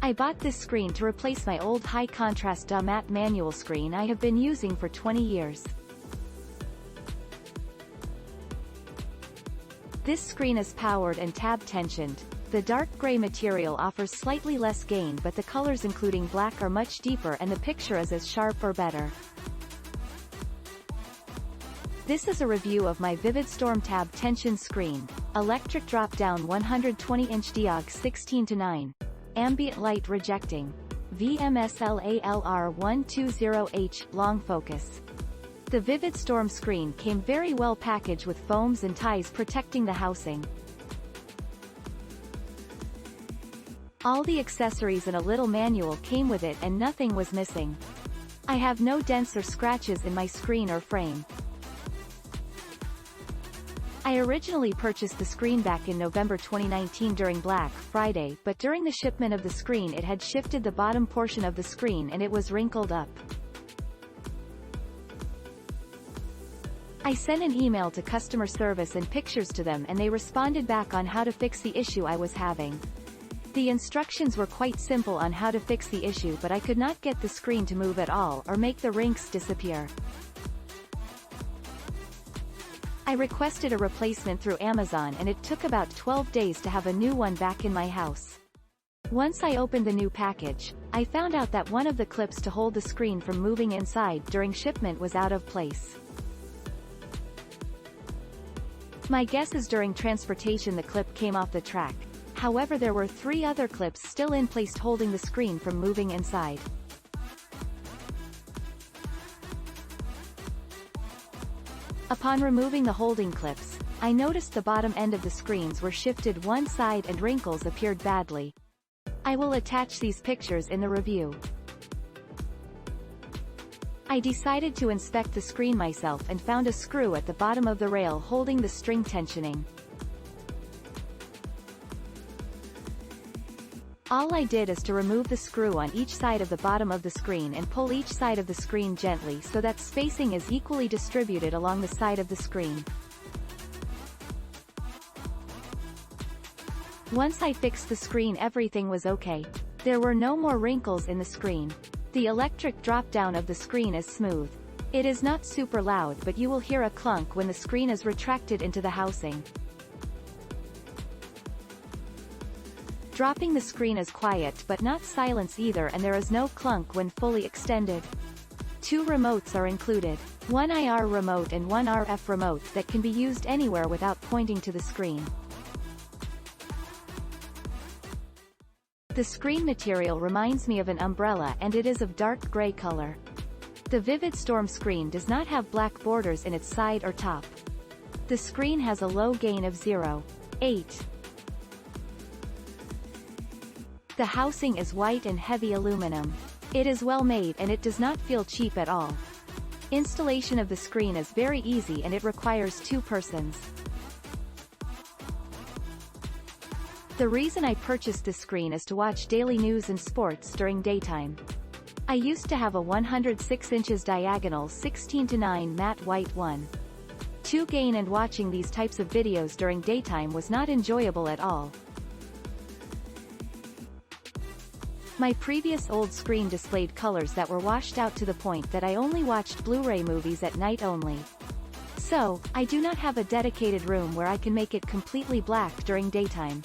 I bought this screen to replace my old high-contrast matte manual screen I have been using for 20 years. This screen is powered and tab tensioned. The dark gray material offers slightly less gain, but the colors including black are much deeper and the picture is as sharp or better. This is a review of my VIVIDSTORM tab tension screen. Electric drop-down 120-inch diag 16:9. Ambient Light Rejecting. VMSL ALR 120H, long focus. The VIVIDSTORM screen came very well packaged with foams and ties protecting the housing. All the accessories and a little manual came with it and nothing was missing. I have no dents or scratches in my screen or frame. I originally purchased the screen back in November 2019 during Black Friday, but during the shipment of the screen it had shifted the bottom portion of the screen and it was wrinkled up. I sent an email to customer service and pictures to them and they responded back on how to fix the issue I was having. The instructions were quite simple on how to fix the issue, but I could not get the screen to move at all or make the wrinkles disappear. I requested a replacement through Amazon and it took about 12 days to have a new one back in my house. Once I opened the new package, I found out that one of the clips to hold the screen from moving inside during shipment was out of place. My guess is during transportation the clip came off the track. However, there were 3 other clips still in place holding the screen from moving inside. Upon removing the holding clips, I noticed the bottom end of the screens were shifted one side and wrinkles appeared badly. I will attach these pictures in the review. I decided to inspect the screen myself and found a screw at the bottom of the rail holding the string tensioning. All I did is to remove the screw on each side of the bottom of the screen and pull each side of the screen gently so that spacing is equally distributed along the side of the screen. Once I fixed the screen, everything was okay. There were no more wrinkles in the screen. The electric drop-down of the screen is smooth. It is not super loud, but you will hear a clunk when the screen is retracted into the housing. Dropping the screen is quiet but not silence either, and there is no clunk when fully extended. 2 remotes are included. One IR remote and one RF remote that can be used anywhere without pointing to the screen. The screen material reminds me of an umbrella and it is of dark gray color. The VIVIDSTORM screen does not have black borders in its side or top. The screen has a low gain of 0.8. The housing is white and heavy aluminum. It is well made and it does not feel cheap at all. Installation of the screen is very easy and it requires 2 persons. The reason I purchased this screen is to watch daily news and sports during daytime. I used to have a 106 inches diagonal 16:9 matte white one. 2 gain, and watching these types of videos during daytime was not enjoyable at all. My previous old screen displayed colors that were washed out to the point that I only watched Blu-ray movies at night only. So, I do not have a dedicated room where I can make it completely black during daytime.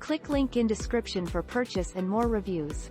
Click link in description for purchase and more reviews.